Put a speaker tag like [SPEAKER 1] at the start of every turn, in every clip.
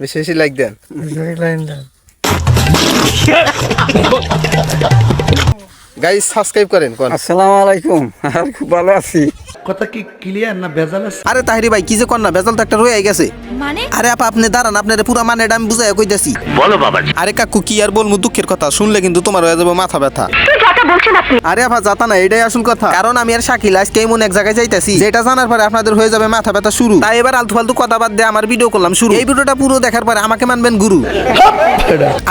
[SPEAKER 1] বেশি বেশি লাইক দেন। Guys subscribe করেন কোন।
[SPEAKER 2] আসসালামু আলাইকুম। আর খুব ভালো আছি।
[SPEAKER 3] কথা কি ক্লিয়ার না ভেজাল আছে?
[SPEAKER 1] আরে তাহিরি ভাই কি যে কর না, বেজাল তো একটা রয়ে গেছে।
[SPEAKER 4] মানে
[SPEAKER 1] আরে আপা আপনি দাঁড়ান, আপনার পুরো মানেটা আমি বুঝাই কইতাছি।
[SPEAKER 3] বলো বাবা।
[SPEAKER 1] আরে কাকু কি আর বলবো, দুঃখের কথা শুনলে কিন্তু তোমার হয়ে যাবে মাথা ব্যথা। আরে আপা যাতা না, এটাই আসল কথা। কারণ আমি আর শাকিল আজকে এমন এক জায়গায় যাইতাছি যেটা জানার পরে আপনাদের হয়ে যাবে মাথা ব্যথা শুরু। তাই এবার আলতু ফালতু কথা বাদ দিয়ে আমার ভিডিও করলাম শুরু। এই ভিডিওটা পুরো দেখার পরে আমাকে মানবেন গুরু।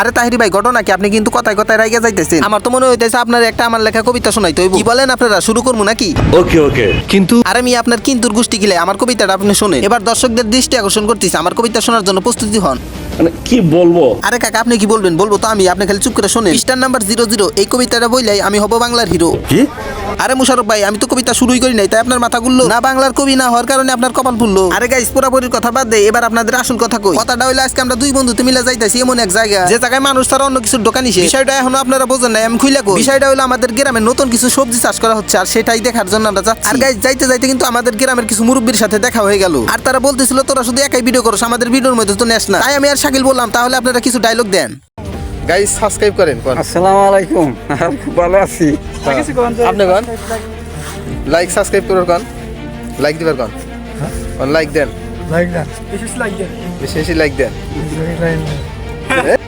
[SPEAKER 1] আরে তাহিরি ভাই ঘটনা কি, আপনি কিন্তু কথায় কথায় রাইগে যাইতেছেন। আমার তো মনে হইতেছে আপনার একটা আমার লেখা কবিতা শোনাইতে হইব। কি বলেন আপনারা, শুরু করবো নাকি?
[SPEAKER 3] ওকে ওকে।
[SPEAKER 1] কিন্তু আরে আমি আপনার কিন্তুর গোষ্ঠী গিলে আমার কবিতাটা আপনি শোনেন। এবার দর্শকদের দৃষ্টি আকর্ষণ করতেছি, আমার কবিতা শোনার জন্য প্রস্তুতি হন।
[SPEAKER 3] মানে কি বলবো?
[SPEAKER 1] আরে কাকা আপনি কি বলবেন? বলবো তো আমি, আপনি খালি চুপ করে শোনেন। পৃষ্ঠার নাম্বার 00, এই কবিতাটা বইলাই আমি হব বাংলার হিরো।
[SPEAKER 3] কি?
[SPEAKER 1] আরে মুশারফ ভাই আমি তো কবিতা শুরুই করি নাই, তাই আপনার মাথা গুললো না। বাংলার কবি না হওয়ার কারণে আপনার কপাল ফুললো। আরে গাইস পুরাপুরির কথা বাদ দেই, এবার আপনাদের আসল কথা কই। কথাটা হইলো আজকে আমরা দুই বন্ধুতে মিলে যাইতাছি এমন এক জায়গা, যে জায়গায় মানুষ ছাড়া অন্য কিছু দোকান নিছে। বিষয়টা এখনো আপনারা বোঝেন নাই, আমি খুইলা কই। বিষয়টা হইলো আমাদের গ্রামে নতুন কিছু সবজি চাষ করা হচ্ছে, আর সেটাই দেখার জন্য আমরা যাচ্ছি। আর গাইস যাইতে যাইতে কিন্তু আমাদের গ্রামের কিছু মুরব্বির সাথে দেখা হয়ে গেল। আর তারা বলতেছিল তোরা শুধু একাই ভিডিও করছ, আমাদের ভিডিওর মধ্যে তো নেস না। তাই আমি আর শাকিল বললাম তাহলে আপনারা কিছু ডায়লগ দেন। গাইস সাবস্ক্রাইব করেন কোন।
[SPEAKER 2] আসসালামু আলাইকুম। আর খুব ভালো আছি।
[SPEAKER 1] আপনি কোন লাইক সাবস্ক্রাইব করুন কোন, লাইক দিবার কোন, কোন লাইক দেন, বেশি বেশি লাইক দেন।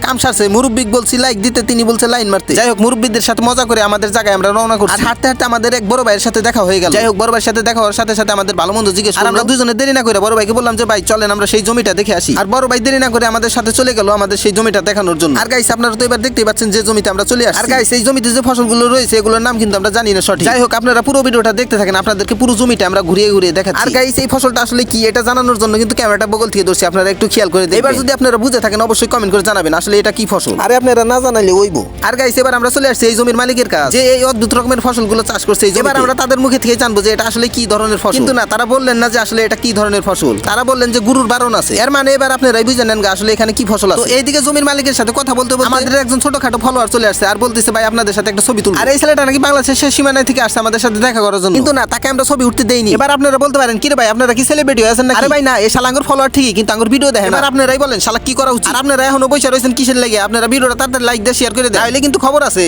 [SPEAKER 1] কাম সারছে, মুরব্বিক বলছি লাইক দিতে, তিনি বলছে লাইন মারতে। যাই হোক মুরব্বিদের সাথে মজা করে আমাদের জায়গায় আমরা রওনা করছি। আর হাঁটতে হাঁটতে আমাদের এক বড় ভাইয়ের সাথে দেখা হয়ে গেল। যাই হোক বড় ভাইয়ের সাথে দেখা হওয়ার সাথে সাথে আমাদের ভালো মন্দ জিজ্ঞেস করলো। আর আমরা দুজনে দেরি না করে বড় ভাইকে বললাম যে ভাই চলেন আমরা সেই জমিটা দেখে আসি। আর বড় ভাই দেরি না করে আমাদের সাথে চলে গেল আমাদের সেই জমিটা দেখানোর জন্য। আর গাইস আপনারা তো এবার দেখতেই পাচ্ছেন যে জমিতে আমরা চলে আসছি। আর গাইস এই জমিতে যে ফসলগুলো রয়েছে এগুলোর নাম কিন্তু আমরা জানি না সঠিক। যাই হোক আপনারা পুরো ভিডিওটা দেখতে থাকেন, আপনাদেরকে পুরো জমিটা আমরা ঘুরিয়ে ঘুরিয়ে দেখাচ্ছি। আর গাইস এই ফসলটা আসলে কি এটা জানানোর জন্য কিন্তু ক্যামেরাটা বগল থেকে ধরছি, আপনারা একটু খেয়াল করে দেখবেন। এবার যদি আপনারা বুঝে থাকেন অবশ্যই কমেন্ট করে জানাবেন আসলে এটা কি ফসল। আরে আপনারা না জানাইলে হইবো। আর গাইস এবার আমরা চলে আসছি এই জমির মালিকের কাছে, যে এই অদ্ভুত রকমের ফসলগুলো চাষ করছে এই জমিতে। এবার আমরা তাদের মুখে থেকে জানবো যে এটা আসলে কি ধরনের ফসল। কিন্তু না, তারা বললেন না যে আসলে এটা কি ধরনের ফসল, তারা বললেন যে গুরুর বারণ আছে। এর মানে এবার আপনারাই বুঝে নেন আসলে এখানে কি ফসল আছে। তো এইদিকে জমির মালিকের সাথে কথা বলতে বলতে আমাদের একজন ছোটখাটো ফলোয়ার চলে আসছে, আর বলতেছে ভাই আপনাদের সাথে একটা ছবি তুলবো। আর এই ছেলেটা নাকি বাংলাদেশের শেষ সীমানায় থেকে আসছে আমাদের সাথে দেখা করার জন্য। কিন্তু না, তাকে আমরা ছবি উঠতে দেইনি। এবার আপনারা বলতে পারেন কি রে ভাই আপনারা কি সেলিব্রিটি হয়েছেন নাকি? আরে ভাই না, এই শালাঙ্গর ফলোয়ার ঠিকই কিন্তু আঙ্গুর ভিডিও দেখেন। এবার আপনারাই বলেন শালা কি করা উচিত। আর আপনারা এখনো বসে রয়েছেন কিসের লাগে? আপনারা ভিডিওটা তাড়াতাড়ি লাইক দিয়ে শেয়ার করে দেন, তাহলে কিন্তু খবর আছে।